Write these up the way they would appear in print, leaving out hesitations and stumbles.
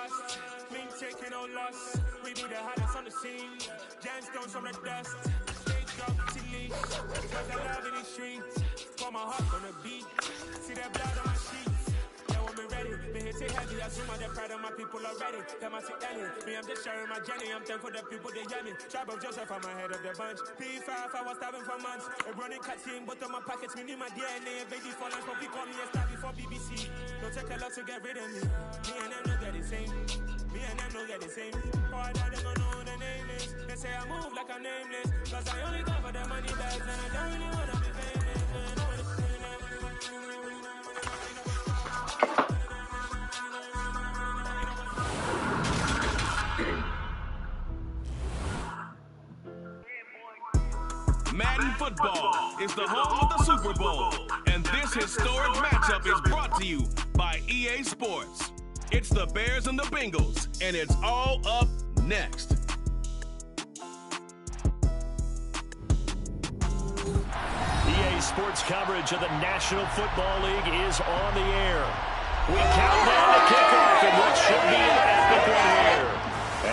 trust. Me taking no loss. We be the hottest on the scene. Gemstones from the dust. Stage drop to leash. Cause I love in the streets. For my heart on the beat. See that blood on my sheets. They want me ready. Been hit heavy. I assume I'm the pride of my people already. Them I see Ellie. Me, I'm just sharing my journey. I'm thankful the people they hear me. Tribe of Joseph, I'm ahead of the bunch. P5, I was starving for months. A running cutscene, but on my pockets, me need my DNA. Baby for lunch, but we call me a star before BBC. Don't take a lot to get rid of me. Me and them don't get the same. Me and them don't get the same. Oh, I doubt they gon' know who the name is. They say I move like I'm nameless. Cause I only go for the money bags. And I don't really wanna be famous. Madden Football is the home of the Super Bowl, and this historic matchup is brought to you by EA Sports. It's the Bears and the Bengals, and it's all up next. EA Sports coverage of the National Football League is on the air. We count down to kickoff in what should be an epic one here,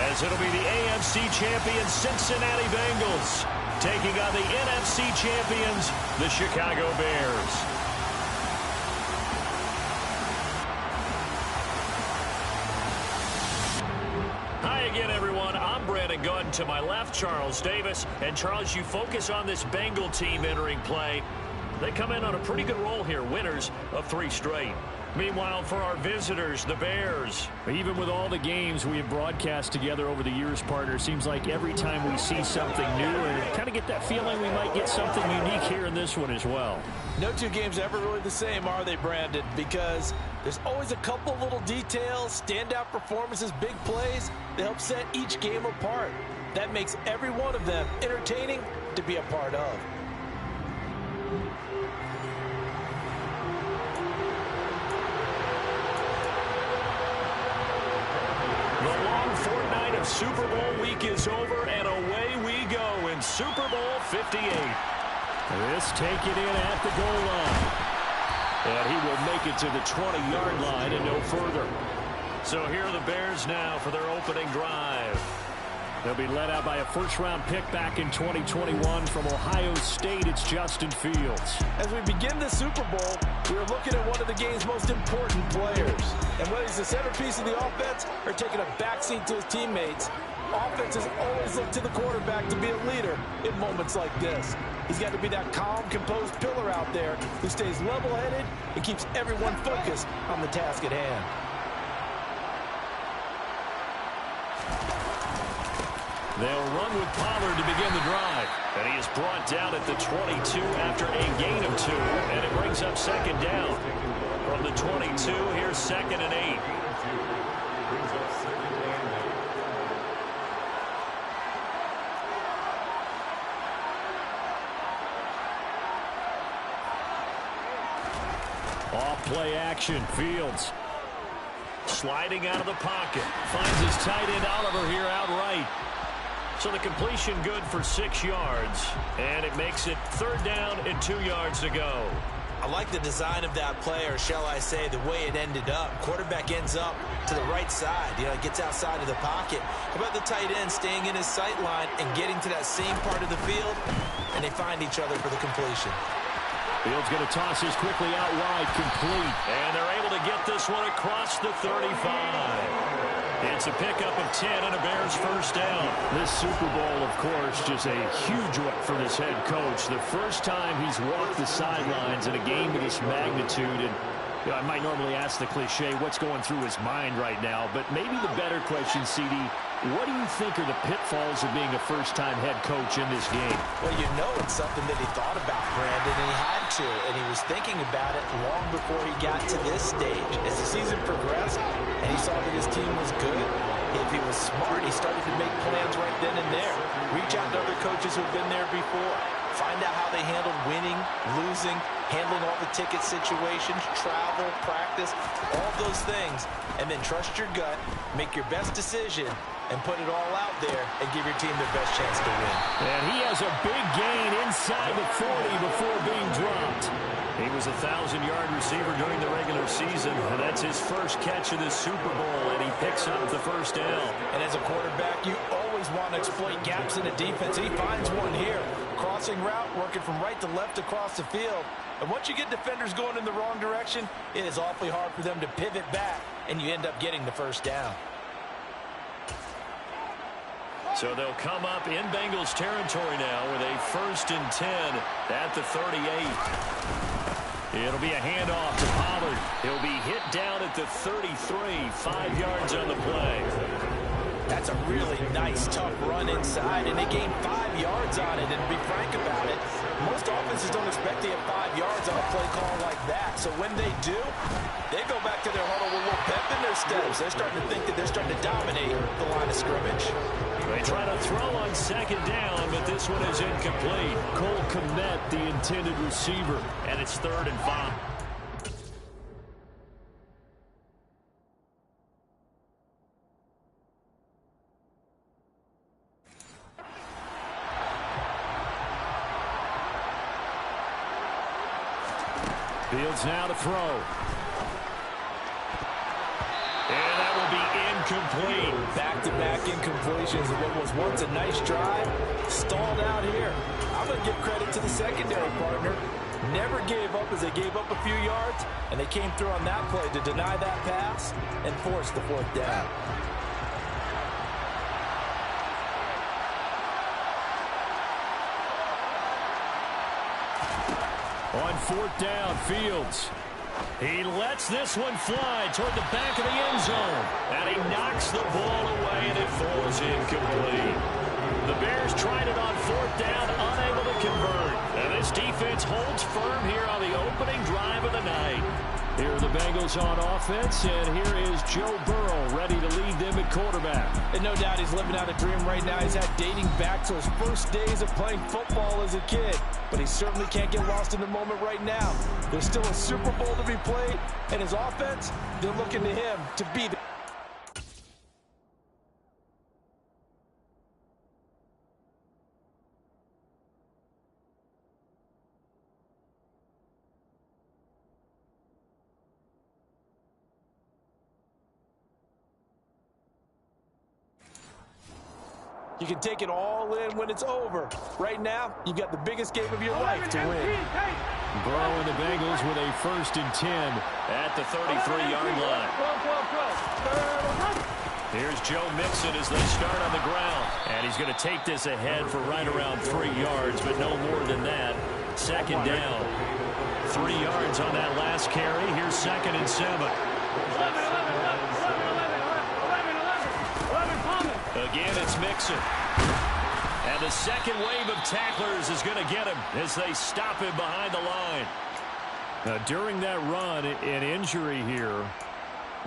as it'll be the AFC champion Cincinnati Bengals taking on the NFC champions, the Chicago Bears. Hi again, everyone. I'm Brandon Gunn. To my left, Charles Davis. And Charles, you focus on this Bengal team entering play. They come in on a pretty good roll here, winners of 3 straight. Meanwhile, for our visitors, the Bears. Even with all the games we have broadcast together over the years, partner, seems like every time we see something new, and kind of get that feeling we might get something unique here in this one as well. No 2 games are ever really the same, are they, Brandon? Because there's always a couple little details, standout performances, big plays that help set each game apart. That makes every one of them entertaining to be a part of. Super Bowl week is over, and away we go in Super Bowl 58. This taken in at the goal line. And he will make it to the 20-yard line and no further. So here are the Bears now for their opening drive. They'll be led out by a first-round pick back in 2021 from Ohio State. It's Justin Fields. As we begin the Super Bowl, we're looking at one of the game's most important players. And whether he's the centerpiece of the offense or taking a backseat to his teammates, offenses always look to the quarterback to be a leader in moments like this. He's got to be that calm, composed pillar out there who stays level-headed and keeps everyone focused on the task at hand. They'll run with Pollard to begin the drive. And he is brought down at the 22 after a gain of 2. And it brings up second down. From the 22, here's 2nd and 8. Off play action, Fields. Sliding out of the pocket. Finds his tight end Oliver here outright. So the completion good for 6 yards. And it makes it 3rd down and 2 yards to go. I like the design of that play, or shall I say the way it ended up. Quarterback ends up to the right side. You know, it gets outside of the pocket. How about the tight end staying in his sight line and getting to that same part of the field? And they find each other for the completion. Fields going to toss this quickly out wide, complete. And they're able to get this one across the 35. It's a pickup of 10 and a Bears first down. This Super Bowl, of course, just a huge one for this head coach. The first time he's walked the sidelines in a game of this magnitude. And you know, I might normally ask the cliche, what's going through his mind right now? But maybe the better question, CD, what do you think are the pitfalls of being a first-time head coach in this game? Well, you know it's something that he thought about, Brandon, and he had to. And he was thinking about it long before he got to this stage. As the season progressed and he saw that his team was good, if he was smart, he started to make plans right then and there. Reach out to other coaches who've been there before. Find out how they handled winning, losing, handling all the ticket situations, travel, practice, all those things. And then trust your gut, make your best decision, and put it all out there and give your team the best chance to win. And he has a big gain inside the 40 before being dropped. He was a 1,000-yard receiver during the regular season, and that's his first catch of this Super Bowl, and he picks up the first down. And as a quarterback, you always want to exploit gaps in the defense. He finds one here. Crossing route, working from right to left across the field. And once you get defenders going in the wrong direction, it is awfully hard for them to pivot back, and you end up getting the first down. So they'll come up in Bengals territory now with a 1st and 10 at the 38. It'll be a handoff to Pollard. He'll be hit down at the 33, 5 yards on the play. That's a really nice, tough run inside, and they gained 5 yards on it. And to be frank about it, most offenses don't expect to get 5 yards on a play call like that. So when they do, they go back to their huddle with a little pep in their steps. They're starting to think that they're starting to dominate the line of scrimmage. They try to throw on 2nd down, but this one is incomplete. Cole Kmet, the intended receiver, and it's 3rd and 5. Fields now to throw. And that will be incomplete. Back-to-back incompletions of what was once a nice drive. Stalled out here. I'm going to give credit to the secondary partner. Never gave up as they gave up a few yards, and they came through on that play to deny that pass and force the 4th down. On 4th down, Fields. He lets this one fly toward the back of the end zone. And he knocks the ball away, and it falls incomplete. The Bears tried it on 4th down, unable to convert. And this defense holds firm here on the opening drive of the night. Here are the Bengals on offense, and here is Joe Burrow ready to lead them at quarterback. And no doubt he's living out a dream right now. He's had dating back to his first days of playing football as a kid. But he certainly can't get lost in the moment right now. There's still a Super Bowl to be played, and his offense, they're looking to him to be the... You can take it all in when it's over. Right now, you've got the biggest game of your life to win. Burrow and the Bengals with a 1st and 10 at the 33-yard line. Here's Joe Mixon as they start on the ground. And he's going to take this ahead for right around 3 yards, but no more than that. 2nd down. 3 yards on that last carry. Here's 2nd and 7. Again, it's Mixon. And the second wave of tacklers is going to get him as they stop him behind the line. Now, during that run, an injury here.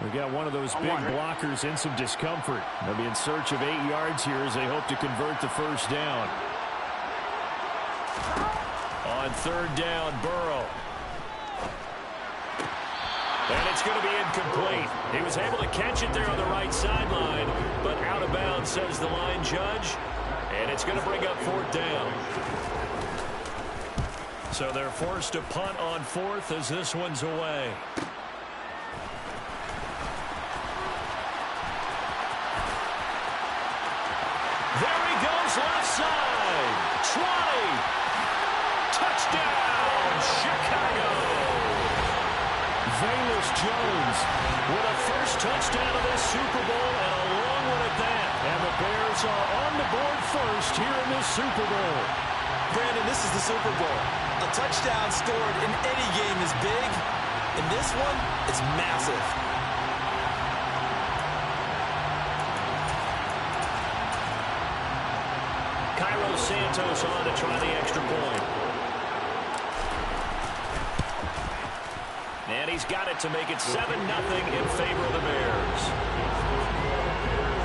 We got one of those big blockers in some discomfort. They'll be in search of 8 yards here as they hope to convert the 1st down. On 3rd down, Burrow. And it's going to be incomplete. He was able to catch it there on the right sideline, but out of bounds, says the line judge. And it's going to bring up 4th down. So they're forced to punt on 4th as this one's away. There he goes, left side. 20. Touchdown, Chicago. Velus Jones with a first touchdown of this Super Bowl, and a long one at that. And the Bears are on the board first here in this Super Bowl. Brandon, this is the Super Bowl. A touchdown scored in any game is big. In this one, it's massive. Cairo Santos on to try the extra point. And he's got it to make it 7-0 in favor of the Bears.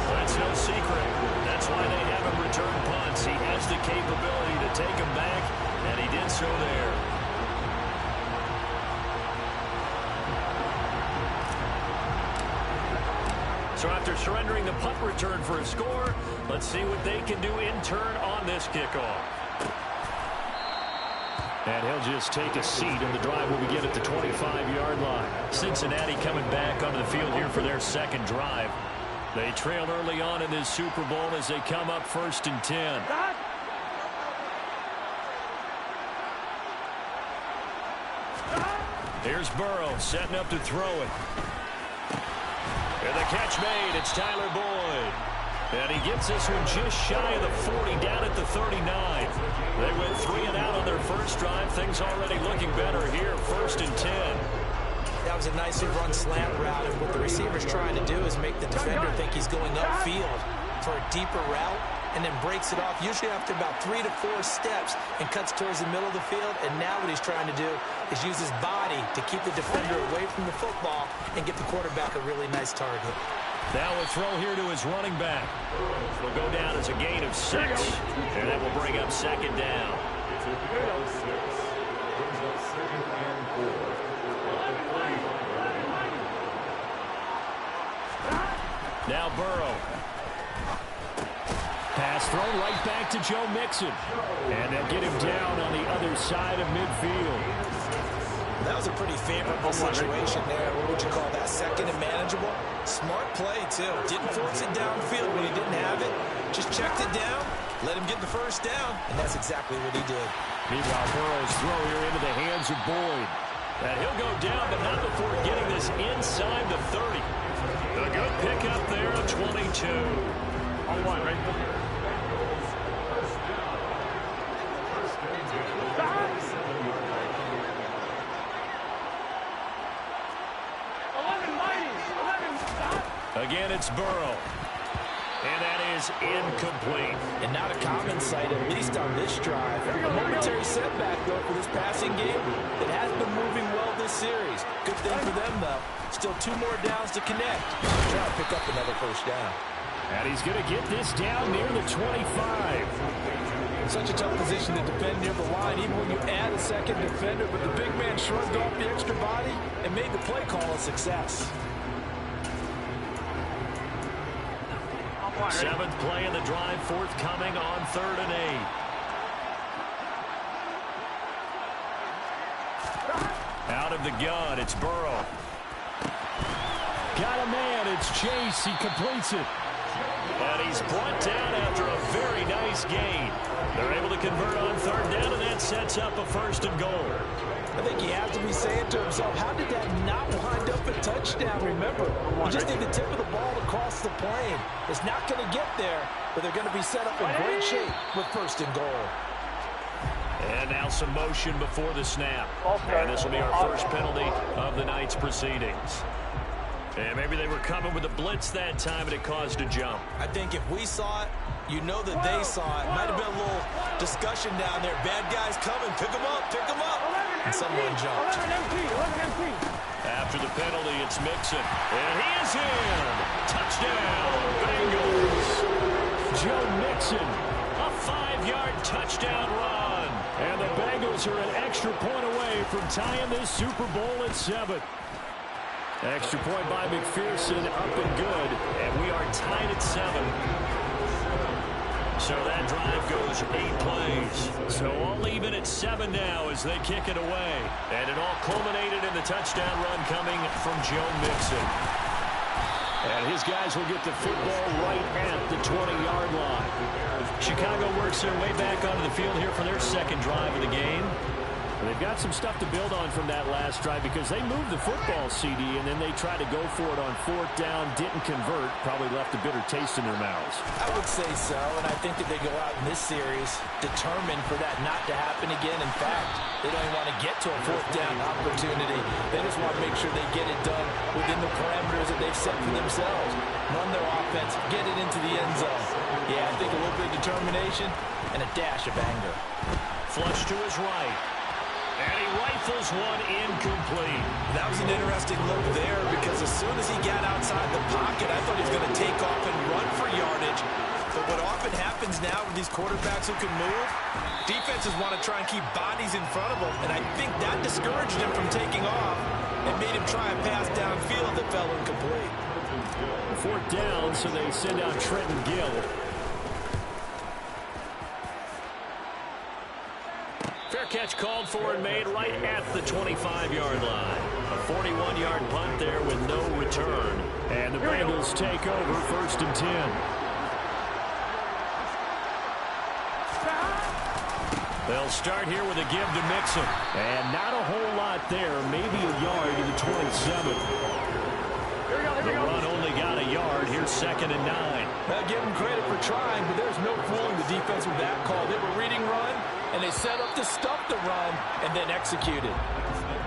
That's no secret. That's why they haven't returned punts. He has the capability to take them back, and he did so there. So after surrendering the punt return for a score, let's see what they can do in turn on this kickoff. And he'll just take a seat, and the drive will begin at the 25-yard line. Cincinnati coming back onto the field here for their second drive. They trail early on in this Super Bowl as they come up 1st and 10. Here's Burrow setting up to throw it. And the catch made. It's Tyler Boyd. And he gets this one just shy of the 40, down at the 39. They went 3 and out on their first drive. Things already looking better here. 1st and 10. That was a nicely run slant route, and what the receiver's trying to do is make the defender think he's going upfield for a deeper route, and then breaks it off, usually after about 3 to 4 steps, and cuts towards the middle of the field. And now what he's trying to do is use his body to keep the defender away from the football and get the quarterback a really nice target. Now a throw here to his running back. It'll go down as a gain of 6, and that will bring up 2nd down. Now Burrow. Pass thrown right back to Joe Mixon. And they'll get him down on the other side of midfield. That was a pretty favorable situation there. What would you call that? 2nd and manageable? Smart play, too. Didn't force it downfield when he didn't have it. Just checked it down, let him get the 1st down, and that's exactly what he did. Meanwhile, Burrow's throw here into the hands of Boyd. And he'll go down, but not before getting this inside the 30. A good pickup there of 22. On one, right? Again, it's Burrow. And that is incomplete. And not a common sight, at least on this drive. A momentary setback, though, for this passing game. It has been moving well this series. Good thing for them, though. Still 2 more downs to connect. Try to pick up another 1st down. And he's going to get this down near the 25. Such a tough position to defend near the line, even when you add a 2nd defender. But the big man shrugged off the extra body and made the play call a success. 7th play of the drive forthcoming on 3rd and 8. Out of the gun, it's Burrow. Got a man, it's Chase, he completes it. And he's brought down after a very nice gain. They're able to convert on 3rd down, and that sets up a 1st and goal. I think he has to be saying to himself, how did that not wind up a touchdown? Remember, you just need the tip of the ball to cross the plane. It's not going to get there, but they're going to be set up in great shape with 1st and goal. And now some motion before the snap. And this will be our first penalty of the night's proceedings. And maybe they were coming with a blitz that time, and it caused a jump. I think if we saw it, you know that they saw it. Might have been a little discussion down there. Bad guys coming. Pick them up. Pick them up. And someone jumped. After the penalty, it's Mixon. And he is in. Touchdown, Bengals. Joe Mixon, a 5-yard touchdown run. And the Bengals are an extra point away from tying this Super Bowl at 7. Extra point by McPherson, up and good. And we are tied at 7. So that drive goes 8 plays. So all even at 7 now as they kick it away. And it all culminated in the touchdown run coming from Joe Mixon. And his guys will get the football right at the 20-yard line. Chicago works their way back onto the field here for their second drive of the game. They've got some stuff to build on from that last drive because they moved the football, CD, and then they tried to go for it on 4th down, didn't convert, probably left a bitter taste in their mouths. I would say so, and I think that they go out in this series determined for that not to happen again. In fact, they don't even want to get to a 4th down opportunity. They just want to make sure they get it done within the parameters that they've set for themselves. Run their offense, get it into the end zone. Yeah, I think a little bit of determination and a dash of anger. Flush to his right. And he rifles one incomplete. That was an interesting look there because as soon as he got outside the pocket, I thought he was going to take off and run for yardage. But what often happens now with these quarterbacks who can move, defenses want to try and keep bodies in front of them. And I think that discouraged him from taking off and made him try a pass downfield that fell incomplete. 4th down, so they send out Trenton Gill. Fair catch called for and made right at the 25-yard line. A 41-yard punt there with no return. And the Bengals take over 1st and 10. They'll start here with a give to Mixon. And not a whole lot there. Maybe a yard to the 27. The run only got a yard. Here's 2nd and 9. Well, give them credit for trying, but there's no fooling the defense with that call. They were reading run, and they set up to stop the run and then executed.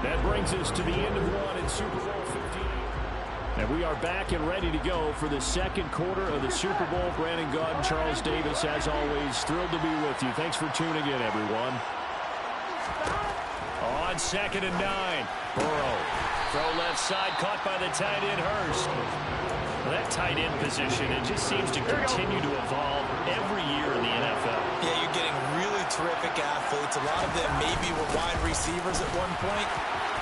That brings us to the end of one in Super Bowl 58. And we are back and ready to go for the second quarter of the Super Bowl. Brandon Gaudin, Charles Davis, as always, thrilled to be with you. Thanks for tuning in, everyone. On 2nd and 9, Burrow. Throw left side, caught by the tight end, Hurst. Well, that tight end position, it just seems to continue to evolve every year in the NFL. Yeah, you're getting really terrific athletes. A lot of them maybe were wide receivers at one point.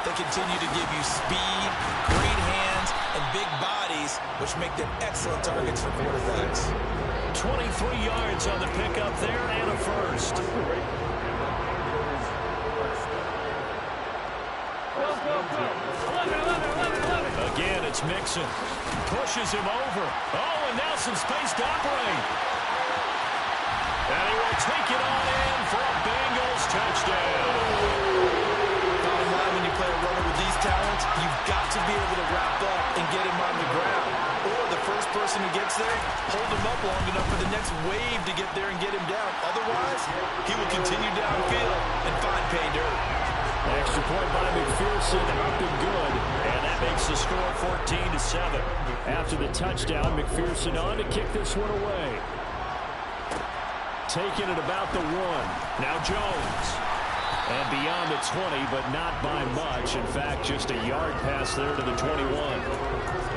They continue to give you speed, great hands, and big bodies, which make them excellent targets for quarterbacks. 23 yards on the pickup there and a first. Again, it's Mixon. Pushes him over. Oh, and now some space to operate. And he will take it on in for a Bengals touchdown. Bottom line, when you play a runner with these talents, you've got to be able to wrap up and get him on the ground. Or the first person who gets there, hold him up long enough for the next wave to get there and get him down. Otherwise, he will continue downfield and find pay dirt. Extra point by McPherson, up and good. And that makes the score 14-7. After the touchdown, McPherson on to kick this one away. Taking it about the 1. Now Jones. And beyond the 20, but not by much. In fact, just a yard pass there to the 21.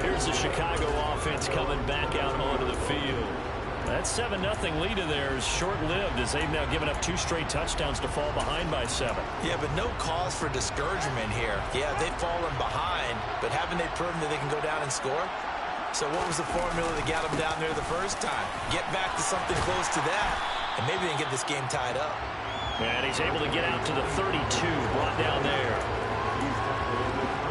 Here's the Chicago offense coming back out onto the field. That 7-0 lead of theirs short-lived as they've now given up 2 straight touchdowns to fall behind by 7. Yeah, but no cause for discouragement here. Yeah, they've fallen behind, but haven't they proven that they can go down and score? So what was the formula that got them down there the first time? Get back to something close to that, and maybe they can get this game tied up. And he's able to get out to the 32, brought down there.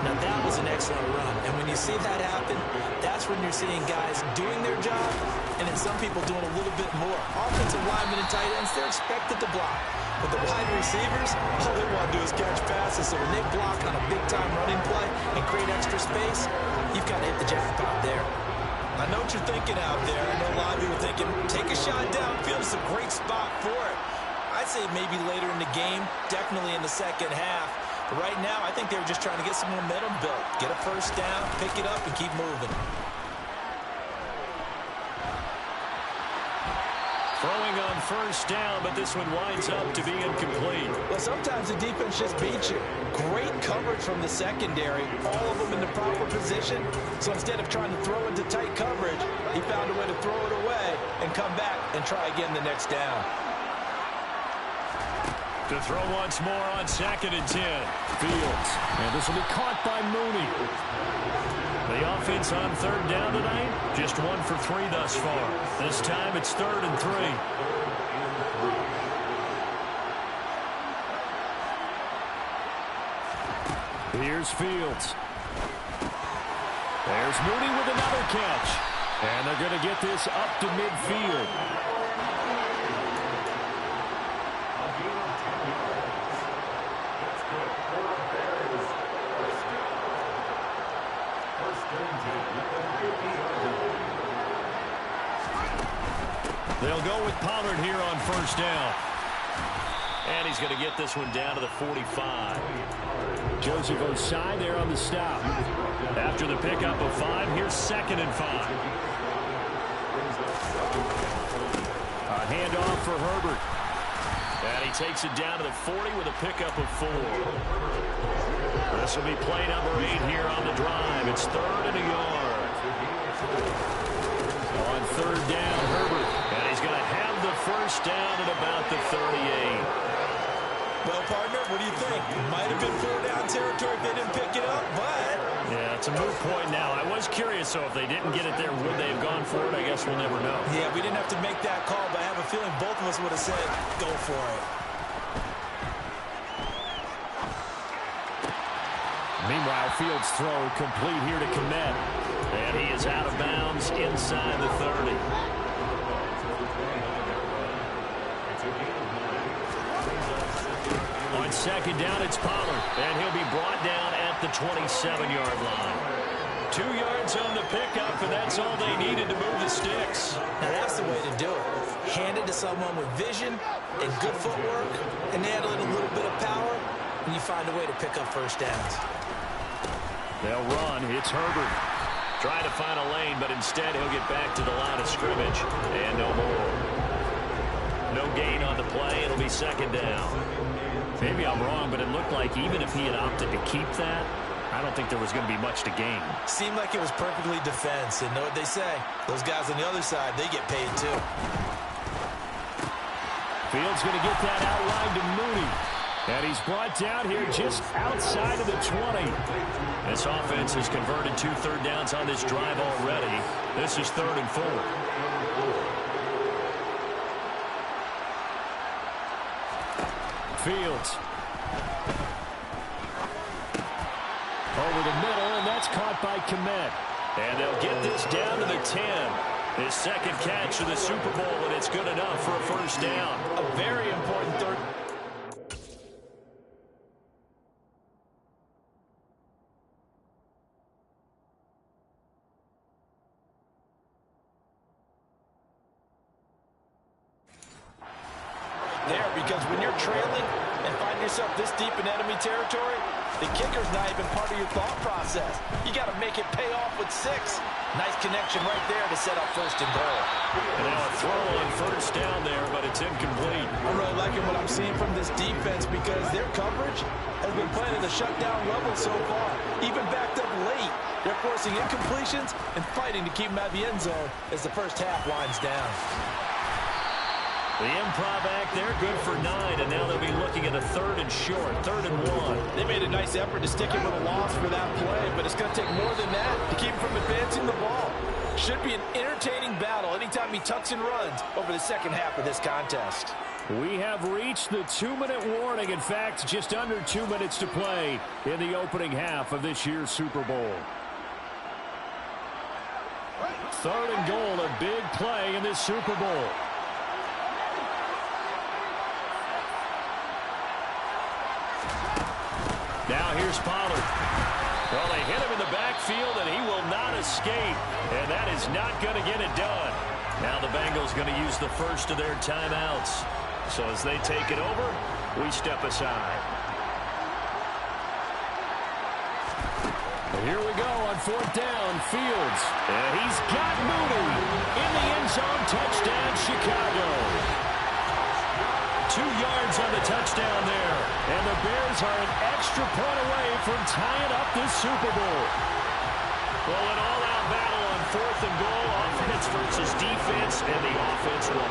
Now, that was an excellent run. And when you see that happen, that's when you're seeing guys doing their job and then some people doing a little bit more. Offensive linemen and tight ends, they're expected to block. But the wide receivers, all they want to do is catch passes. So when they block on a big-time running play and create extra space, you've got to hit the jackpot there. I know what you're thinking out there. I know a lot of you are thinking, take a shot downfield. It's a great spot for it. I'd say maybe later in the game, definitely in the second half. But right now, I think they were just trying to get some momentum built. Get a first down, pick it up, and keep moving. Throwing on first down, but this one winds up to be incomplete. Well, sometimes the defense just beats you. Great coverage from the secondary, all of them in the proper position. So instead of trying to throw into tight coverage, he found a way to throw it away and come back and try again the next down. To throw once more on 2nd and 10. Fields. And this will be caught by Mooney. The offense on 3rd down tonight, just 1 for 3 thus far. This time it's 3rd and 3. Here's Fields. There's Mooney with another catch. And they're going to get this up to midfield. They'll go with Pollard here on first down. And he's going to get this one down to the 45. Joseph Osai there on the stop. After the pickup of 5, here's 2nd and 5. A handoff for Herbert. And he takes it down to the 40 with a pickup of 4. This will be play number 8 here on the drive. It's 3rd and a yard. On 3rd down, Herbert. And he's going to have the first down at about the 38. Well, partner, what do you think? It might have been 4-down territory if they didn't pick it up, but... Yeah, it's a moot point now. I was curious, so if they didn't get it there, would they have gone for it? I guess we'll never know. Yeah, we didn't have to make that call, but I have a feeling both of us would have said, go for it. Meanwhile, Fields' throw complete here to Komet. And he is out of bounds inside the 30. On second down, it's Pollard. And he'll be brought down at the 27-yard line. 2 yards on the pickup, and that's all they needed to move the sticks. Now that's the way to do it. Hand it to someone with vision and good footwork, and add a little bit of power, and you find a way to pick up first downs. They'll run. It's Herbert. Trying to find a lane, but instead he'll get back to the line of scrimmage. And no more. No gain on the play. It'll be second down. Maybe I'm wrong, but it looked like even if he had opted to keep that, I don't think there was going to be much to gain. Seemed like it was perfectly defense, and know what they say. Those guys on the other side, they get paid too. Fields going to get that out wide to Mooney. And he's brought down here just outside of the 20. This offense has converted 2 third downs on this drive already. This is 3rd and 4. Fields. Over the middle, and that's caught by Komet. And they'll get this down to the 10. His second catch of the Super Bowl, and it's good enough for a first down. A very important third. There, because when you're trailing and find yourself this deep in enemy territory, the kicker's not even part of your thought process. You got to make it pay off with 6. Nice connection right there to set up 1st and goal. And now a throw on first down there, but it's incomplete. I'm really liking what I'm seeing from this defense because their coverage has been playing at a shutdown level so far. Even backed up late, they're forcing incompletions and fighting to keep them out of the end zone as the first half winds down. The improv act there, good for 9, and now they'll be looking at a 3rd and short, 3rd and 1. They made a nice effort to stick him with a loss for that play, but it's going to take more than that to keep him from advancing the ball. Should be an entertaining battle anytime he tucks and runs over the second half of this contest. We have reached the 2-minute warning. In fact, just under 2 minutes to play in the opening half of this year's Super Bowl. 3rd and goal, a big play in this Super Bowl. Now here's Pollard. Well, they hit him in the backfield, and he will not escape. And that is not going to get it done. Now the Bengals going to use the first of their timeouts. So as they take it over, we step aside. And here we go on 4th down, Fields. And he's got Mooney in the end zone. Touchdown, Chicago. 2 yards on the touchdown there. And the Bears are an extra point away from tying up this Super Bowl. Well, an all-out battle on 4th and goal. Offense versus defense, and the offense won.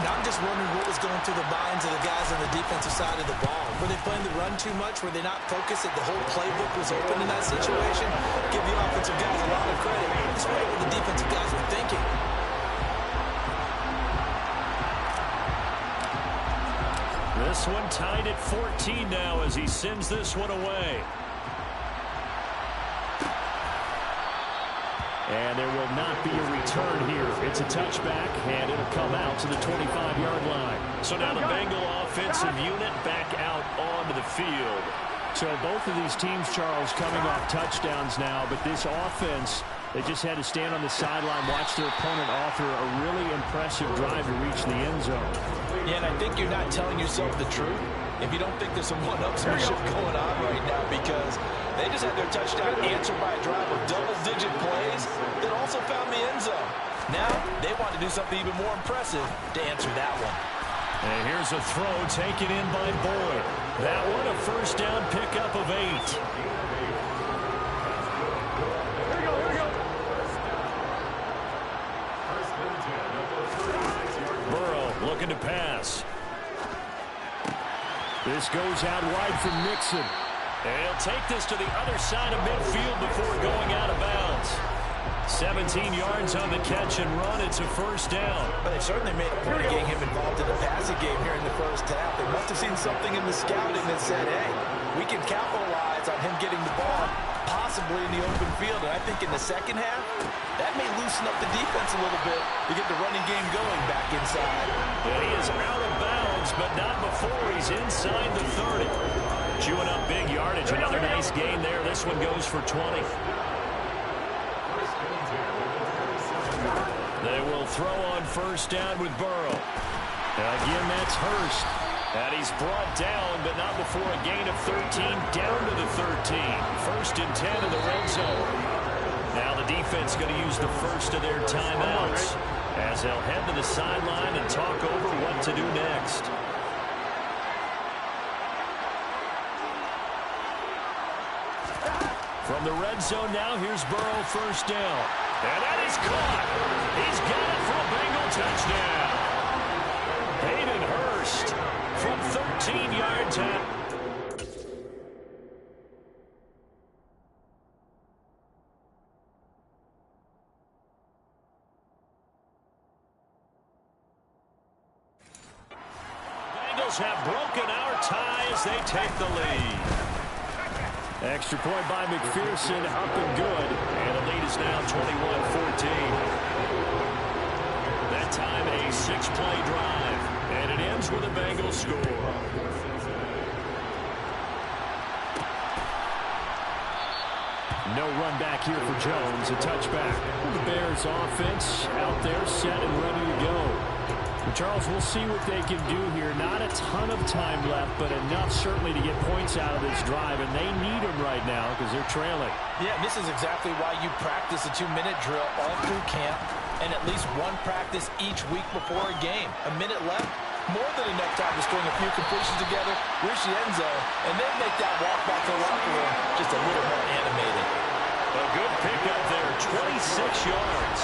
And I'm just wondering what was going through the minds of the guys on the defensive side of the ball. Were they playing the run too much? Were they not focused that the whole playbook was open in that situation? Give the offensive guys a lot of credit. It's what the defensive guys were thinking. This one tied at 14 now as he sends this one away. And there will not be a return here. It's a touchback, and it'll come out to the 25-yard line. So now the Bengal offensive unit back out onto the field. So both of these teams, Charles, coming off touchdowns now, but this offense, they just had to stand on the sideline, watch their opponent offer a really impressive drive to reach the end zone. Yeah, and I think you're not telling yourself the truth if you don't think there's some one-upsmanship going on right now, because they just had their touchdown answered by a drive of double-digit plays that also found the end zone. Now, they want to do something even more impressive to answer that one. And here's a throw taken in by Boyd. That one a first down pickup of 8. Burrow looking to pass. This goes out wide from Nixon. And he'll take this to the other side of midfield before going out of bounds. 17 yards on the catch and run. It's a first down. But they certainly made a point of getting him involved in the passing game here in the first half. They must have seen something in the scouting that said, hey, we can capitalize capitalize on him getting the ball possibly in the open field. And I think in the second half, that may loosen up the defense a little bit to get the running game going back inside. And he is out of bounds, but not before he's inside the 30. Chewing up big yardage. Another nice gain there. This one goes for 20. They will throw on first down with Burrow. Again, that's Hurst. And he's brought down, but not before a gain of 13, down to the 13. First and 10 in the red zone. Now the defense going to use the first of their timeouts as they'll head to the sideline and talk over what to do next. From the red zone now, here's Burrow first down. And that is caught. He's got it for a Bengal touchdown. Hayden Hurst from 13 yards out. Bengals have broken our tie as they take the lead. Extra point by McPherson, up and good. And the lead is now 21-14. That time a 6-play drive. And it ends with a Bengals score. No run back here for Jones. A touchback. The Bears offense out there set and ready to go. Charles, we'll see what they can do here. Not a ton of time left, but enough certainly to get points out of this drive, and they need them right now because they're trailing. Yeah, this is exactly why you practice a 2-minute drill all through camp and at least one practice each week before a game. A minute left, more than enough time to string a few completions together, reach the end zone, and then make that walk back to the locker room just a little more animated. A good pickup there, 26 yards.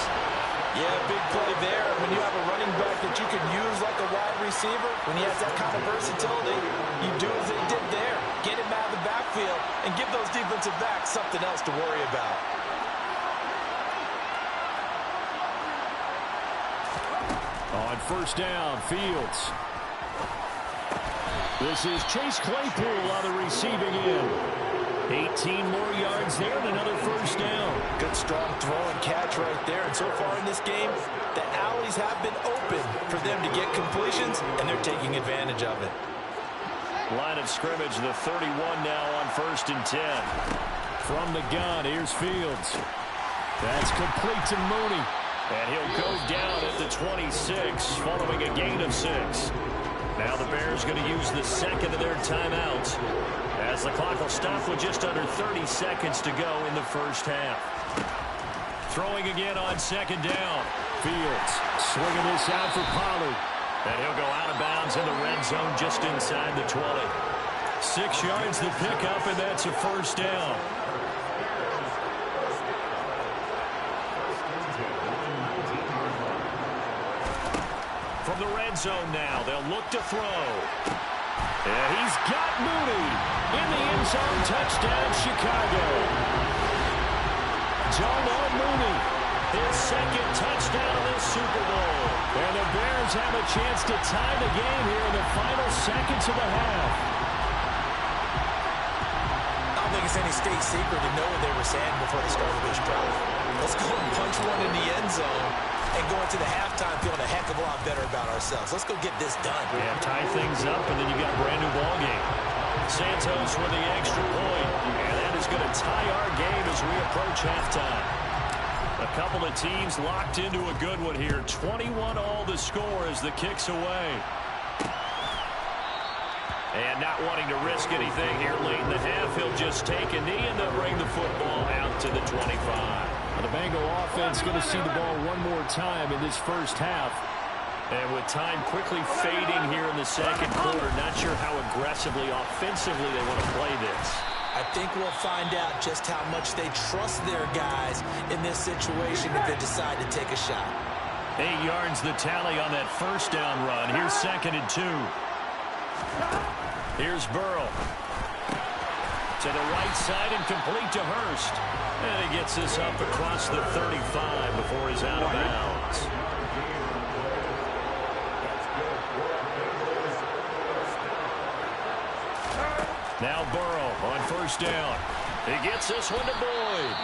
Yeah, big play there. When you have a running back that you can use like a wide receiver, when he has that kind of versatility, you do as they did there. Get him out of the backfield and give those defensive backs something else to worry about. On first down, Fields. This is Chase Claypool on the receiving end. 18 more yards there and another first down. Good strong throw and catch right there. And so far in this game, the alleys have been open for them to get completions, and they're taking advantage of it. Line of scrimmage, the 31 now on first and 10. From the gun, here's Fields. That's complete to Mooney. And he'll go down at the 26 following a gain of 6. Now the Bears going to use the second of their timeouts as the clock will stop with just under 30 seconds to go in the first half. Throwing again on second down. Fields swinging this out for Pollard. And he'll go out of bounds in the red zone just inside the 20. 6 yards the pickup, and that's a first down. From the red zone now, they'll look to throw. And he's got Mooney in the end zone. Touchdown, Chicago. Darnell Mooney, his second touchdown of this Super Bowl. And the Bears have a chance to tie the game here in the final seconds of the half. I don't think it's any state secret to know what they were saying before the start of this drive. Let's go and punch one in the end zone and go into the halftime feeling a heck of a lot better about ourselves. Let's go get this done. Yeah, tie things up, and then you got a brand new ball game. Santos with the extra point, and that is going to tie our game as we approach halftime. A couple of teams locked into a good one here. 21-all the score as the kick's away. And not wanting to risk anything here late in the half, he'll just take a knee and they'll bring the football out to the 25. The Bengal offense going to see the ball one more time in this first half. And with time quickly fading here in the second quarter, not sure how aggressively, offensively they want to play this. I think we'll find out just how much they trust their guys in this situation if they decide to take a shot. 8 yards the tally on that first down run. Here's second and 2. Here's Burrow. To the right side and complete to Hurst. And he gets this up across the 35 before he's out of bounds. Now Burrow on first down. He gets this one to Boyd.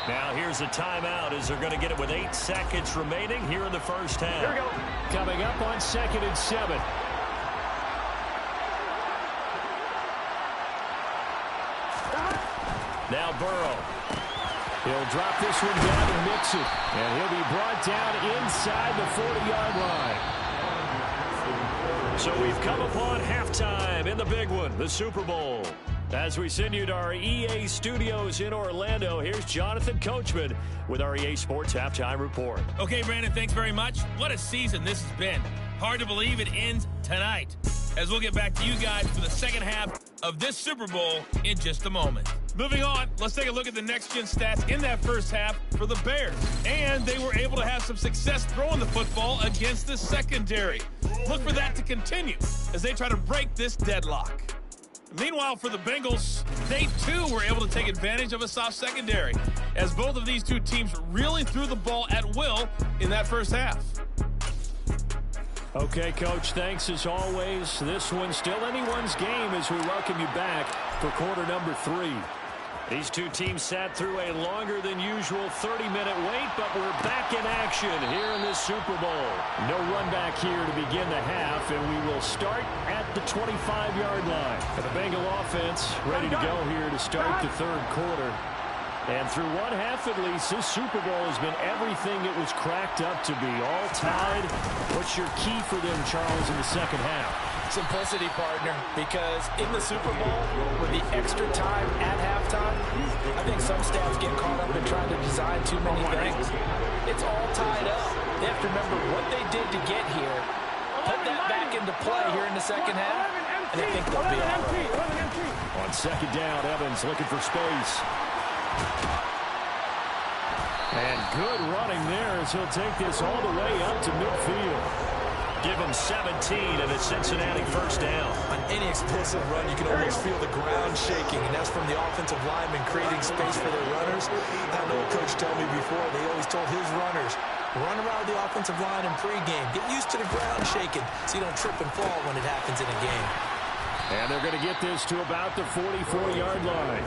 Now here's a timeout as they're going to get it with 8 seconds remaining here in the first half. Here we go. Coming up on 2nd and 7. Now Burrow. He'll drop this one down and mix it. And he'll be brought down inside the 40-yard line. So we've come upon halftime in the big one, the Super Bowl. As we send you to our EA studios in Orlando, here's Jonathan Coachman with our EA Sports Halftime Report. Okay, Brandon, thanks very much. What a season this has been. Hard to believe it ends tonight, as we'll get back to you guys for the second half of this Super Bowl in just a moment. Moving on, let's take a look at the next-gen stats in that first half for the Bears. And they were able to have some success throwing the football against the secondary. Look for that to continue as they try to break this deadlock. Meanwhile, for the Bengals, they too were able to take advantage of a soft secondary, as both of these two teams really threw the ball at will in that first half. Okay, Coach, thanks as always. This one's still anyone's game as we welcome you back for quarter number 3. These two teams sat through a longer than usual 30-minute wait, but we're back in action here in this Super Bowl. No run back here to begin the half, and we will start at the 25-yard line. And the Bengal offense ready to go here to start the third quarter. And through one half at least, this Super Bowl has been everything it was cracked up to be. All tied. What's your key for them, Charles, in the second half? Simplicity, partner, because in the Super Bowl, with the extra time at halftime, I think some staffs get caught up in trying to design too many things. It's all tied up. They have to remember what they did to get here, put that back into play here in the second half, and I think they'll be all right. On second down, Evans looking for space. And good running there as he'll take this all the way up to midfield. Give him 17 and a Cincinnati first down. On any explosive run, you can almost feel the ground shaking, and that's from the offensive linemen creating space for their runners. I know a coach told me before, they always told his runners, run around the offensive line in pregame. Get used to the ground shaking so you don't trip and fall when it happens in a game. And they're going to get this to about the 44-yard line.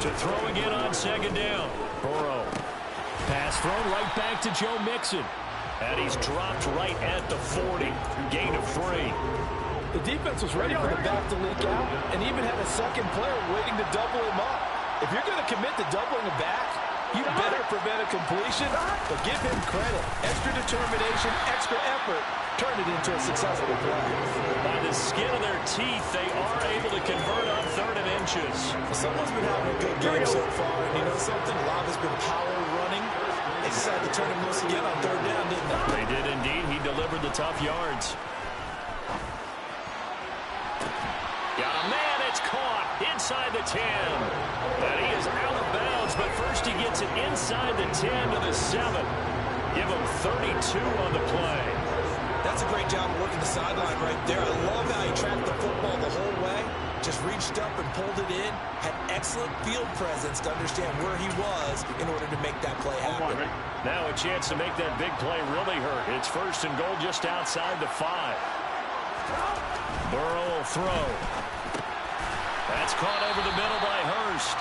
To throw again on second down. Burrow. Pass thrown right back to Joe Mixon. And he's dropped right at the 40. Gain of 3. The defense was ready for the back to leak out and even had a second player waiting to double him up. If you're going to commit to doubling a back, you better prevent a completion, but give him credit. Extra determination, extra effort, turn it into a successful play. By the skin of their teeth, they are able to convert on 3rd and inches. Someone's been having a good game so far, and you know something? A lot has been power running. They decided to turn him loose again on 3rd down, didn't they? They did indeed. He delivered the tough yards. Got a man, it's caught inside the 10. And he is out of bounds, but first he gets it inside the 10 to the 7. Give him 32 on the play. That's a great job of working the sideline right there. I love how he tracked the football the whole way. Just reached up and pulled it in. Had excellent field presence to understand where he was in order to make that play happen. Now a chance to make that big play really hurt. It's 1st and goal just outside the 5. Burrow will throw. That's caught over the middle by Hurst.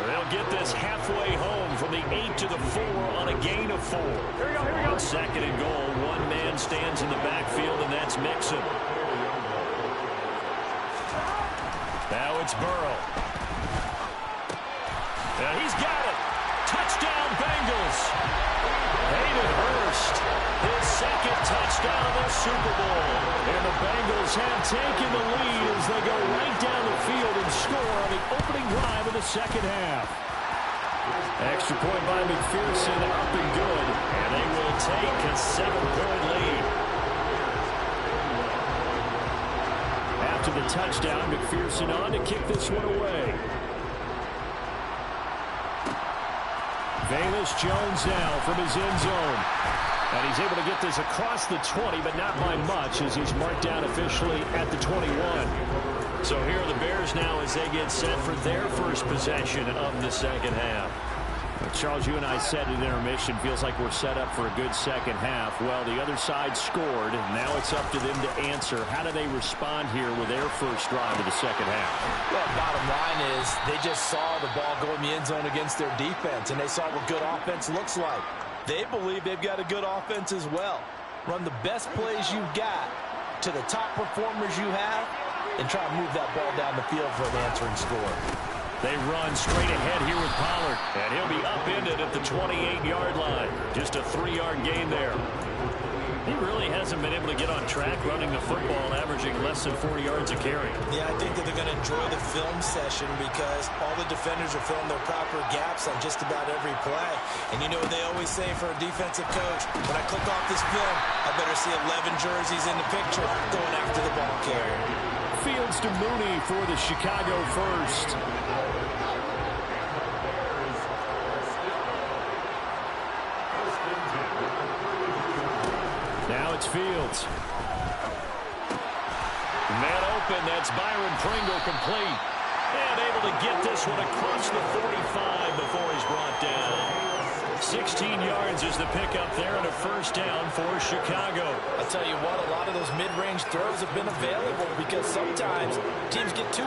They'll get this halfway home from the 8 to the 4 on a gain of 4. Here we go, here we go. On 2nd and goal, one man stands in the backfield, and that's Mixon. Now it's Burrow. And he's got it. Touchdown, Bengals. Hayden Hurst, his 2nd touchdown of the Super Bowl. And the Bengals have taken the lead as they go right down the field and score on the opening drive of the second half. Extra point by McPherson, up and good. And they will take a 7-point lead. After the touchdown, McPherson on to kick this one away. Velus Jones now from his end zone. And he's able to get this across the 20, but not by much as he's marked down officially at the 21. So here are the Bears now as they get set for their first possession of the second half. Charles, you and I said at intermission, feels like we're set up for a good second half. Well, the other side scored, and now it's up to them to answer. How do they respond here with their first drive of the second half? Well, bottom line is they just saw the ball go in the end zone against their defense, and they saw what good offense looks like. They believe they've got a good offense as well. Run the best plays you've got to the top performers you have, and try to move that ball down the field for an answering score. They run straight ahead here with Pollard, and he'll be upended at the 28-yard line. Just a 3-yard gain there. He really hasn't been able to get on track running the football, averaging less than 40 yards a carry. Yeah, I think that they're going to enjoy the film session because all the defenders are filling their proper gaps on just about every play. And you know what they always say for a defensive coach? When I click off this film, I better see 11 jerseys in the picture going after the ball carrier. Fields to Mooney for the Chicago first. Now it's Fields. Man open, that's Byron Pringle complete. And able to get this one across the 45 before he's brought down. 16 yards is the pickup there and a first down for Chicago. I'll tell you what, a lot of those mid-range throws have been available because sometimes teams get too...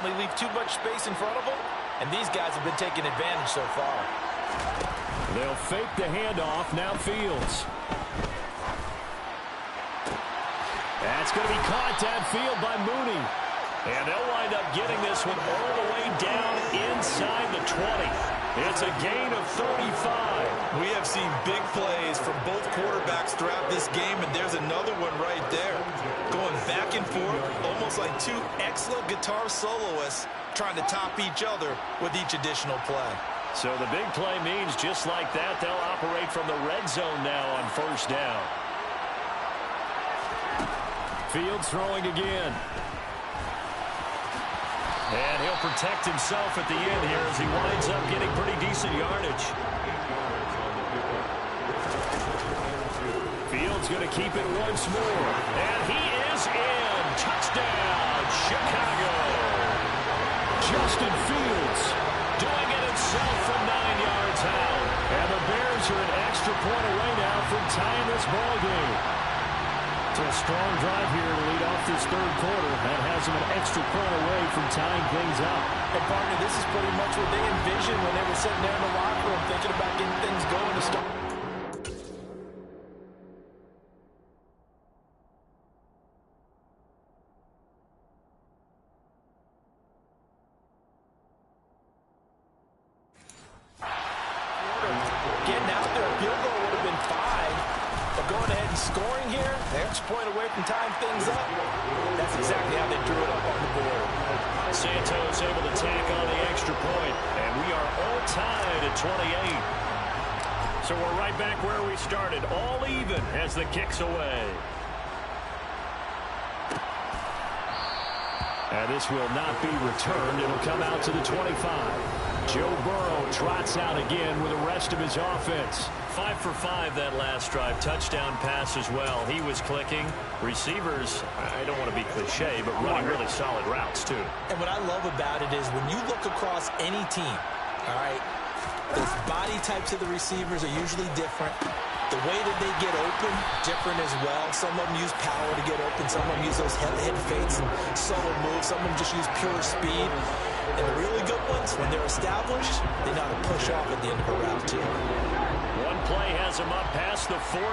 They leave too much space in front of them, and these guys have been taking advantage so far. They'll fake the handoff. Now Fields. That's going to be caught downfield by Mooney. And they'll wind up getting this one all the way down inside the 20. It's a gain of 35. We have seen big plays from both quarterbacks throughout this game, and there's another one right there. Going back and forth, almost like two excellent guitar soloists trying to top each other with each additional play. So the big play means just like that, they'll operate from the red zone now on first down. Fields throwing again. And he'll protect himself at the end here as he winds up getting pretty decent yardage. Fields going to keep it once more. And he is in. Touchdown, Chicago. Justin Fields doing it himself from 9 yards out. And the Bears are an extra point away now from tying this ball game. It's a strong drive here to lead off this third quarter. That has them an extra point away from tying things up. And partner, this is pretty much what they envisioned when they were sitting there in the locker room thinking about getting things going to start. Getting out there, a field goal would have been fine. But going ahead and scoring here, the extra point away from tying things up, that's exactly how they drew it up on the board. Santos able to tack on the extra point, and we are all tied at 28. So we're right back where we started, all even as the kick's away. And this will not be returned. It'll come out to the 25. Joe Burrow trots out again with the rest of his offense. 5 for 5 that last drive. Touchdown pass as well. He was clicking. Receivers, I don't want to be cliche, but running really solid routes too. And what I love about it is when you look across any team, all right, the body types of the receivers are usually different. The way that they get open, different as well. Some of them use power to get open. Some of them use those head fakes and subtle moves. Some of them just use pure speed. And the really good ones, when they're established, they know how to push off at the end of a route, too. One play has him up past the 40.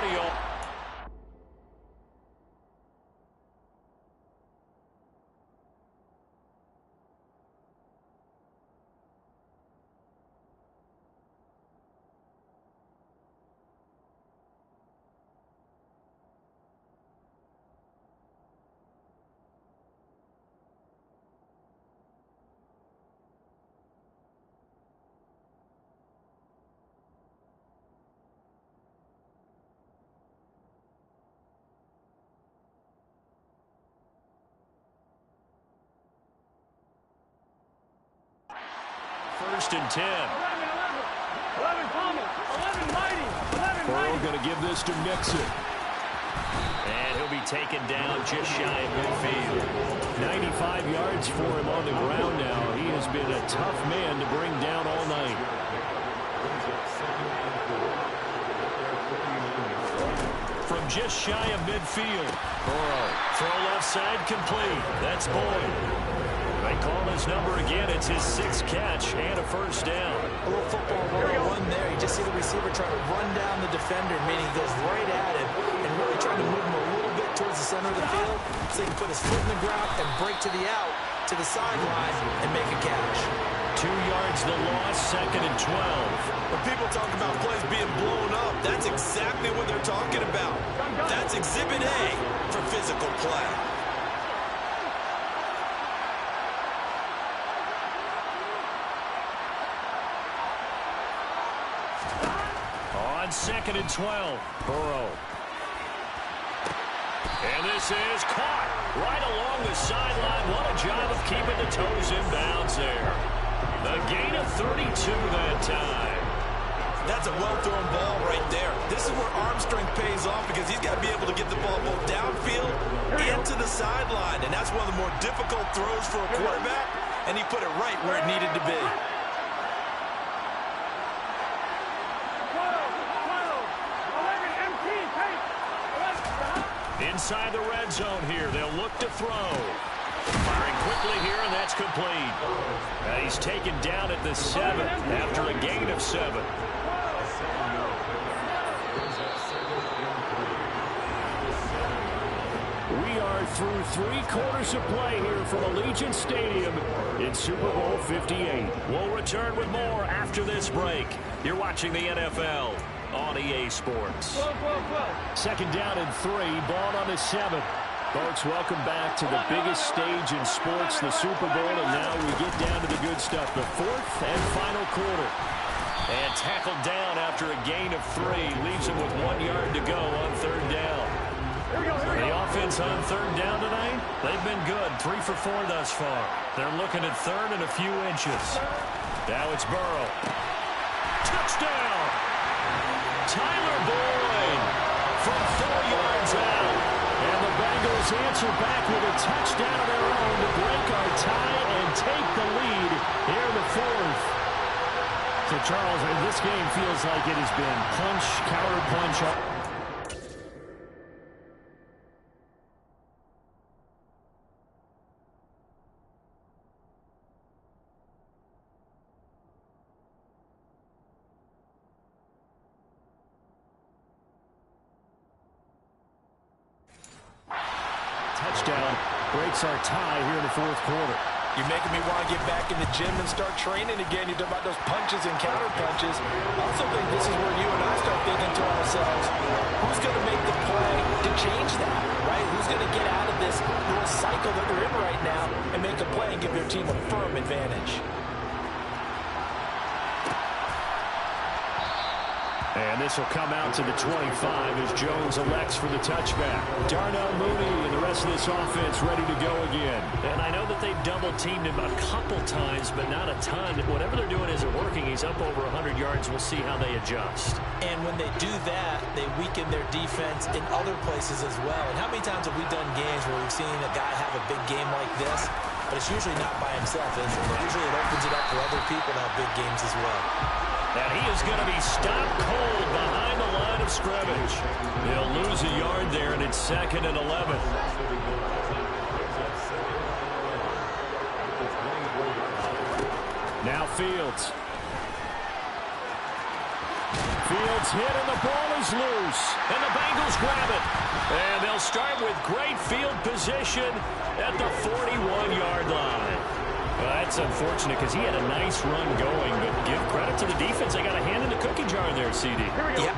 First and 10. going to give this to Mixon. And he'll be taken down just shy of midfield. 95 yards for him on the ground now. He has been a tough man to bring down all night. From just shy of midfield. Burrow. Throw left side complete. That's Boyd. They call his number again. It's his 6th catch and a first down. A little football 101 there. You just see the receiver trying to run down the defender, meaning he goes right at him and really trying to move him a little bit towards the center of the field so he can put his foot in the ground and break to the out, to the sideline, and make a catch. 2 yards the loss, 2nd and 12. When people talk about plays being blown up, that's exactly what they're talking about. That's Exhibit A for physical play. On 2nd and 12, Burrow. And this is caught right along the sideline. What a job of keeping the toes in bounds there. A gain of 32 that time. That's a well-thrown ball right there. This is where arm strength pays off because he's got to be able to get the ball both downfield and to the sideline. And that's one of the more difficult throws for a quarterback, and he put it right where it needed to be. Inside the red zone here, they'll look to throw. Firing quickly here, and that's complete. He's taken down at the 7 after a gain of 7. We are through 3 quarters of play here from Allegiant Stadium in Super Bowl 58. We'll return with more after this break. You're watching the NFL on EA Sports. 2nd down and 3, ball on the 7. Folks, welcome back to the biggest stage in sports, the Super Bowl, and now we get down to the good stuff, the 4th and final quarter. And tackled down after a gain of 3, leaves him with 1 yard to go on 3rd down. The offense on 3rd down tonight, they've been good, 3 for 4 thus far. They're looking at 3rd and a few inches. Now it's Burrow. Touchdown! Tyler Boyd from 4 yards out. And the Bengals answer back with a touchdown of their own to break our tie and take the lead here in the 4th. So, Charles, this game feels like it has been punch, counter punch. Touchdown breaks our tie here in the 4th quarter. You're making me want to get back in the gym and start training again. You talk about those punches and counter punches. I also think this is where you and I start thinking to ourselves, who's going to make the play to change that, right? Who's going to get out of this little cycle that they're in right now and make a play and give their team a firm advantage? And this will come out to the 25 as Jones elects for the touchback. Darnell Mooney and the rest of this offense ready to go again. And I know that they've double-teamed him a couple times, but not a ton. Whatever they're doing isn't working. He's up over 100 yards. We'll see how they adjust. And when they do that, they weaken their defense in other places as well. And how many times have we done games where we've seen a guy have a big game like this, but it's usually not by himself, is it? Usually it opens it up for other people to have big games as well. And he is going to be stopped cold behind the line of scrimmage. They'll lose a yard there, and it's 2nd and 11. Now Fields. Fields hit, and the ball is loose. And the Bengals grab it. And they'll start with great field position at the 41-yard line. Well, that's unfortunate because he had a nice run going, but give credit to the defense. They got a hand in the cookie jar there, CD. Yeah.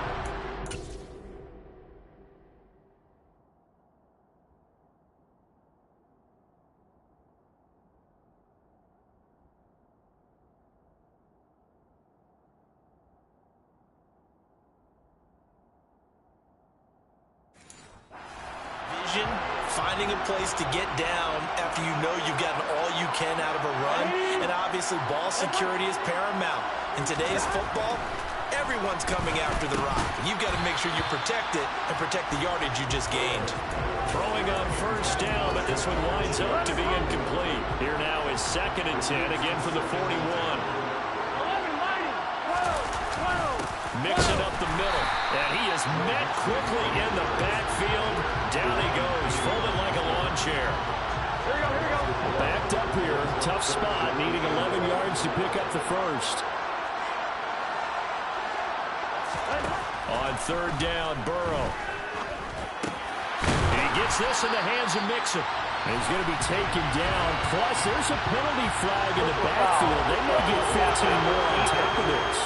Vision, finding a place to get down after you know you've gotten all you can out of a run. And obviously ball security is paramount. In today's football, Everyone's coming after the rock. You've got to make sure you protect it and protect the yardage you just gained. Throwing on first down, but this one winds up to be incomplete. Here now is 2nd and 10, again from the 41. Mixing up the middle, and he is met quickly in the backfield. Down he goes, folded like a lawn chair. Backed up here, tough spot, needing 11 yards to pick up the first. On 3rd down, Burrow. And he gets this in the hands of Mixon. And he's going to be taken down. Plus, there's a penalty flag in the backfield. They may get 15 more on top of this.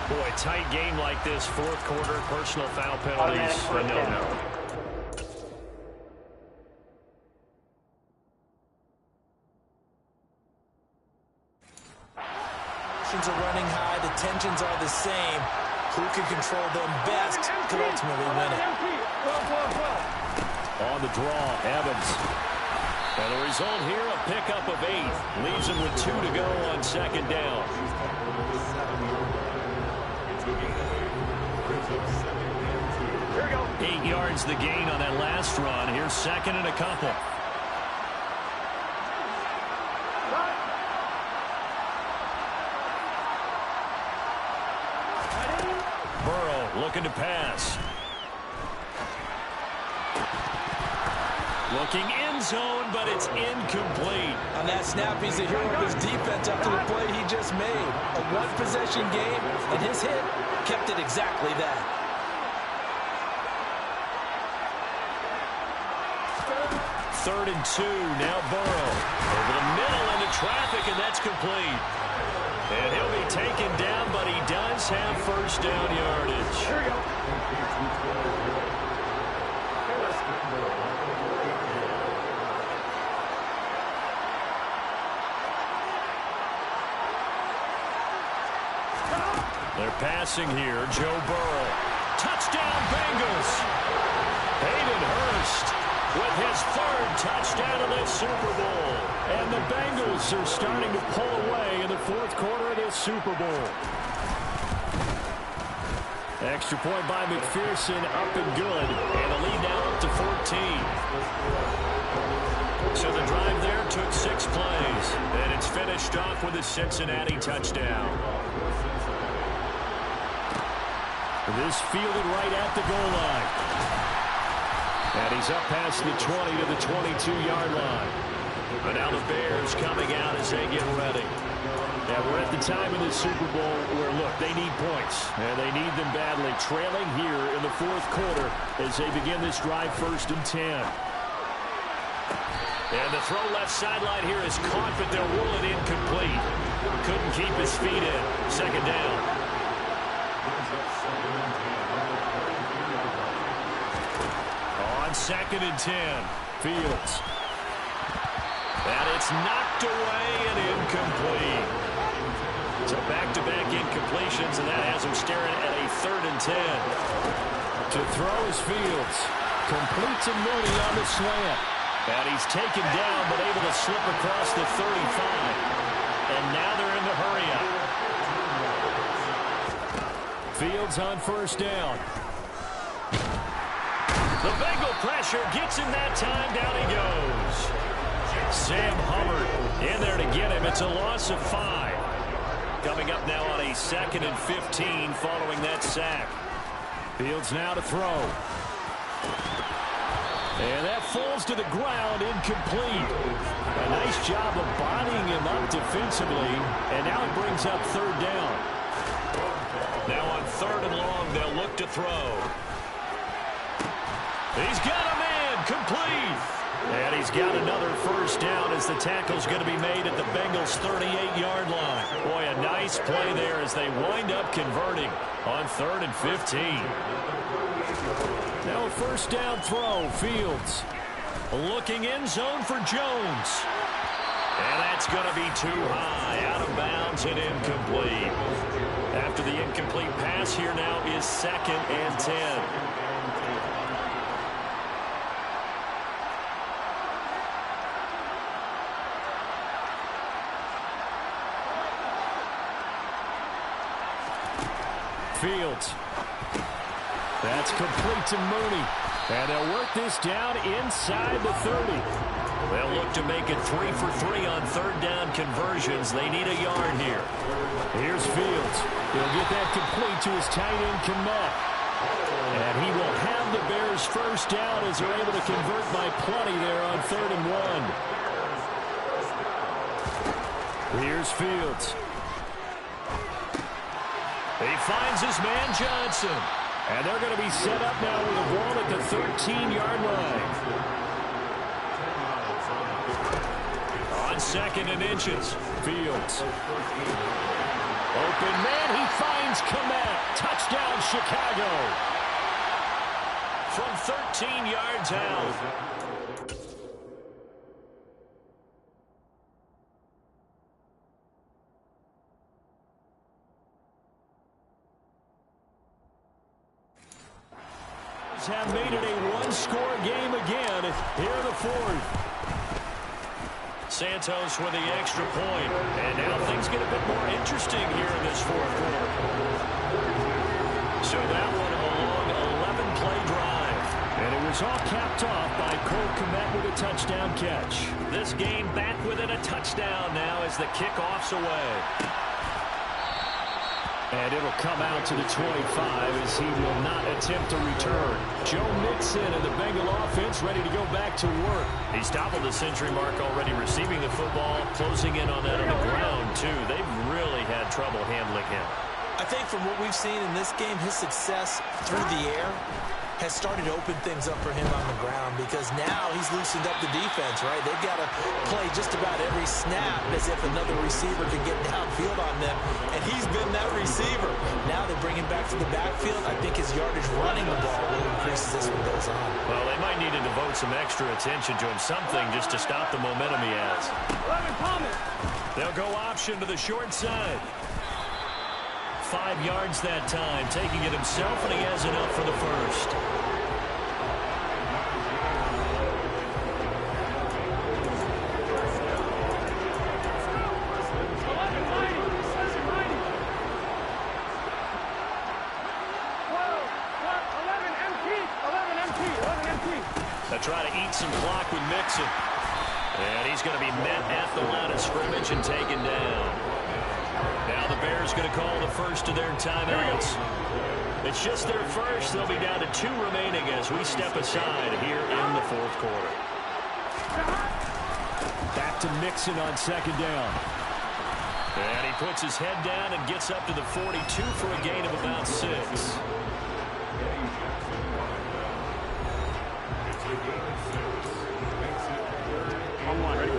Boy, tight game like this, 4th quarter, personal foul penalties, a no-no. Are running high, the tensions are the same. Who can control them best could ultimately win it. On the draw, Evans. And the result here, a pickup of 8. Leaves him with 2 to go on 2nd down. Here we go. 8 yards the gain on that last run. Here's 2nd and a couple. Looking to pass. Looking end zone, but it's incomplete. On that snap, he's a hero of his defense after the play he just made. A one-possession game, and his hit kept it exactly that. 3rd and 2, now Burrow. Over the middle into traffic, and that's complete. And he'll be taken down, but he does have first down yardage. Here we go. They're passing here. Joe Burrow. Touchdown, Bengals. Hayden Hurst with his 3rd touchdown of this Super Bowl. And the Bengals are starting to pull away in the 4th quarter of this Super Bowl. Extra point by McPherson, up and good. And the lead now up to 14. So the drive there took 6 plays. And it's finished off with a Cincinnati touchdown. This fielded right at the goal line. And he's up past the 20 to the 22-yard line. But now the Bears coming out as they get ready. Now we're at the time in the Super Bowl where, look, they need points. And they need them badly. Trailing here in the 4th quarter as they begin this drive 1st and 10. And the throw left sideline here is caught, but they'll rule it incomplete. Couldn't keep his feet in. 2nd down. On 2nd and 10, Fields. And it's knocked away and incomplete. So back-to-back incompletions, and that has him staring at a 3rd and 10. To throw is Fields. Complete to Mooney on the slant. And he's taken down, but able to slip across the 35. And now they're in the hurry-up. Fields on 1st down. The Bengal pressure gets him that time. Down he goes. Sam Hubbard in there to get him. It's a loss of 5. Coming up now on a 2nd and 15 following that sack. Fields now to throw. And that falls to the ground, incomplete. A nice job of bodying him up defensively. And now it brings up 3rd down. Now on 3rd and long, they'll look to throw. He's got a man, complete. And he's got another first down as the tackle's going to be made at the Bengals' 38-yard line. Boy, a nice play there as they wind up converting on 3rd and 15. Now a first down throw, Fields. Looking end zone for Jones. And that's going to be too high, out of bounds and incomplete. After the incomplete pass, here now is 2nd and 10. Fields. That's complete to Mooney. And they'll work this down inside the 30. They'll look to make it 3 for 3 on third down conversions. They need a yard here. Here's Fields. He'll get that complete to his tight end, Kmet. And he will have the Bears first down as they're able to convert by plenty there on 3rd and 1. Here's Fields. He finds his man Johnson. And they're going to be set up now with a ball at the 13-yard line. On 2nd and inches, Fields. Open man, he finds Kmet. Touchdown, Chicago. From 13 yards out. Have made it a one-score game again here in the 4th. Santos with the extra point. And now things get a bit more interesting here in this 4th quarter. So that one a long 11-play drive. And it was all capped off by Cole Kmet with a touchdown catch. This game back within a touchdown now as the kickoff's away. And it'll come out to the 25 as he will not attempt to return. Joe Mixon and the Bengal offense ready to go back to work. He's toppled the century mark already receiving the football, closing in on that on the ground, too. They've really had trouble handling him. I think from what we've seen in this game, his success through the air has started to open things up for him on the ground because now he's loosened up the defense, right? They've got to play just about every snap as if another receiver can get downfield on them, and he's been that receiver. Now they bring him back to the backfield. I think his yardage running the ball will increase as this one goes on. Well, they might need to devote some extra attention to him, something just to stop the momentum he has. They'll go option to the short side. 5 yards that time, taking it himself, and he has enough for the first. They try to eat some clock with Mixon. And he's going to be met at the line of scrimmage and taken down. Now the Bears going to call the first of their timeouts. It's just their first. They'll be down to 2 remaining as we step aside here in the 4th quarter. Back to Mixon on 2nd down. And he puts his head down and gets up to the 42 for a gain of about 6.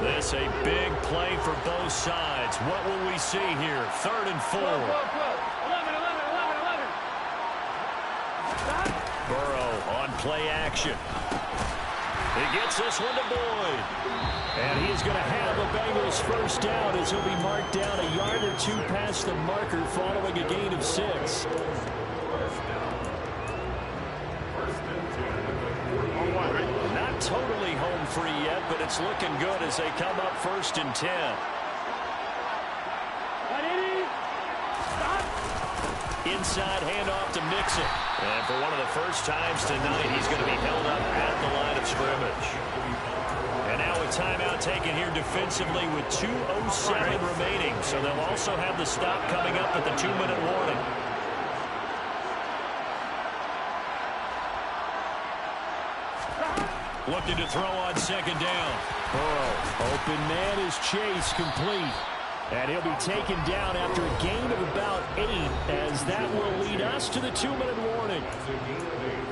This a big play for both sides. What will we see here? 3rd and 4. 11. Burrow on play action. He gets this one to Boyd. And he is going to have a Bengals first down as he'll be marked down a yard or 2 past the marker following a gain of 6. Not totally home free yet, but it's looking good as they come up 1st and 10. Inside handoff to Mixon. And for one of the first times tonight, he's going to be held up at the line of scrimmage. And now a timeout taken here defensively with 2:07 remaining. So they'll also have the stop coming up at the 2-minute warning. Looking to throw on 2nd down. Burrow, open man is Chase, complete. And he'll be taken down after a gain of about 8, as that will lead us to the 2-minute warning.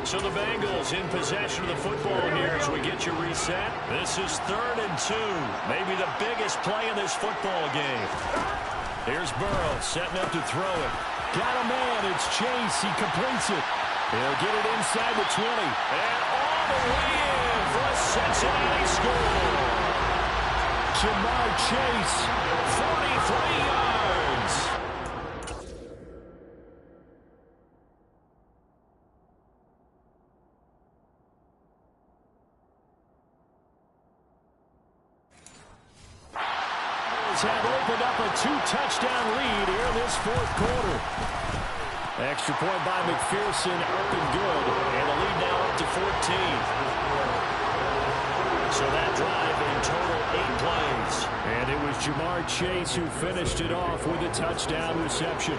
So the Bengals in possession of the football here as we get you reset. This is 3rd and 2, maybe the biggest play in this football game. Here's Burrow setting up to throw it. Got a man, it's Chase, he completes it. He'll get it inside the 20. And all the way in for a Cincinnati score. Jamar Chase, 43 yards. Have opened up a 2-touchdown lead here in this 4th quarter. Extra point by McPherson, up and good. And the lead now up to 14. So that drive in total 8 plays. And it was Jamar Chase who finished it off with a touchdown reception.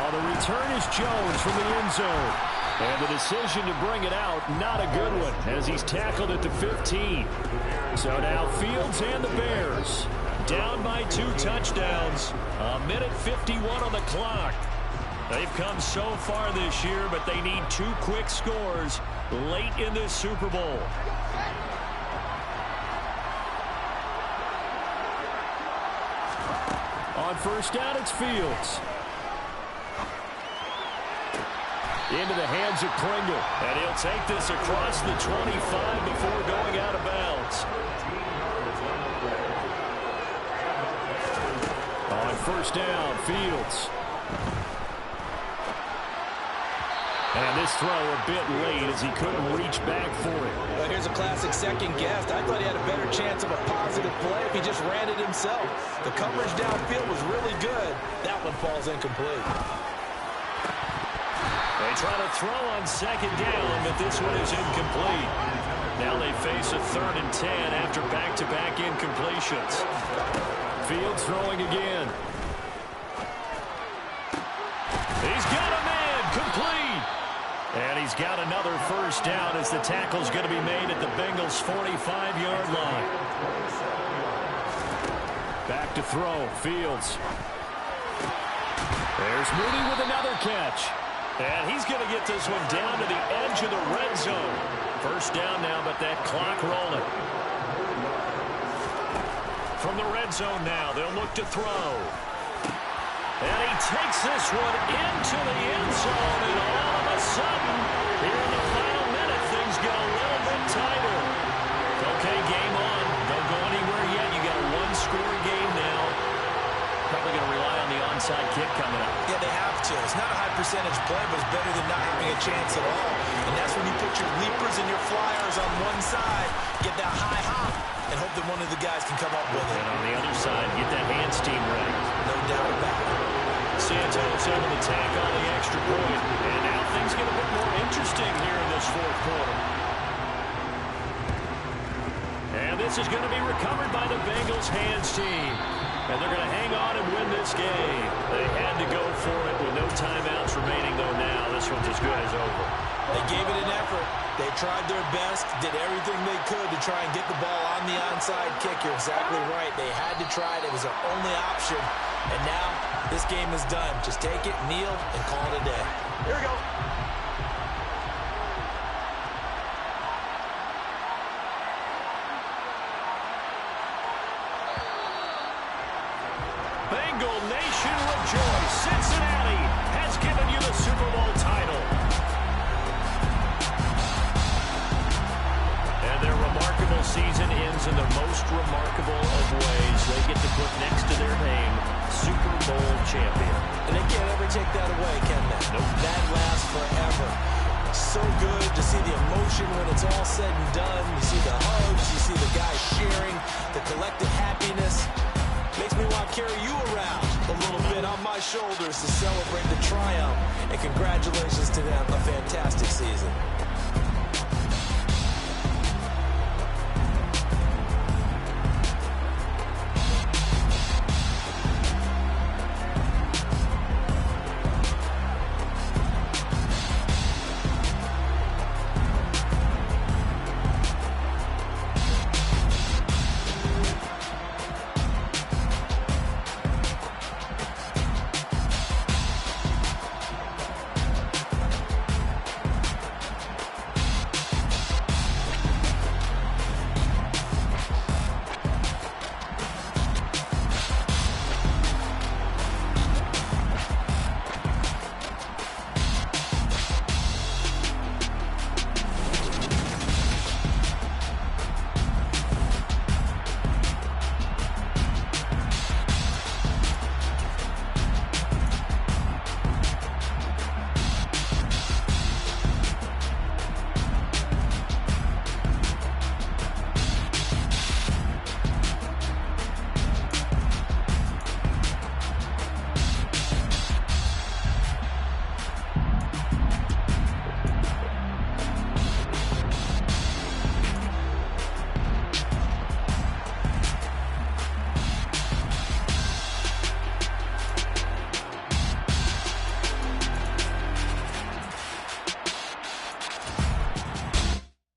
The return is Jones from the end zone. And the decision to bring it out, not a good one, as he's tackled at the 15. So now Fields and the Bears down by 2 touchdowns. 1:51 on the clock. They've come so far this year, but they need 2 quick scores late in this Super Bowl. On first down, it's Fields. Into the hands of Pringle. And he'll take this across the 25 before going out of bounds. On first down, Fields. And this throw a bit late as he couldn't reach back for it. Well, here's a classic second guess. I thought he had a better chance of a positive play if he just ran it himself. The coverage downfield was really good. That one falls incomplete. They try to throw on second down, but this one is incomplete. Now they face a 3rd and 10 after back-to-back incompletions. Fields throwing again. He's got a man, complete. And he's got another first down as the tackle's going to be made at the Bengals' 45-yard line. Back to throw, Fields. There's Mooney with another catch. And he's going to get this one down to the edge of the red zone. First down now, but that clock rolling. From the red zone now, they'll look to throw. And he takes this one into the end zone, and all of a sudden, here in the final minute, things get a little bit tighter. Okay, game on. Don't go anywhere yet. You got a 1-score game now. Probably going to rely on the onside kick coming up. Yeah, they have to. It's not a high percentage play, but it's better than not having a chance at all. And that's when you put your leapers and your flyers on one side, get that high hop, and hope that one of the guys can come up with it. And on the other side, get that hands team ready. No doubt about it. Santos able to tack on the extra point. And now things get a bit more interesting here in this 4th quarter. And this is going to be recovered by the Bengals hands team. And they're going to hang on and win this game. They had to go for it with no timeouts remaining, though now this one's as good as over. They gave it an effort. They tried their best, did everything they could to try and get the ball on the onside kick. You're exactly right. They had to try it. It was their only option. And now this game is done. Just take it, kneel, and call it a day. Here we go. Bengal Nation rejoice. Cincinnati has given you the Super Bowl title. And their remarkable season ends in the most remarkable of ways. They get to put next to their name, Super Bowl champion. And they can't ever take that away, can they? Nope. That lasts forever. So good to see the emotion when it's all said and done. You see the hugs, you see the guys cheering, the collective happiness. Makes me want to carry you around a little bit on my shoulders to celebrate the triumph. And congratulations to them, a fantastic season.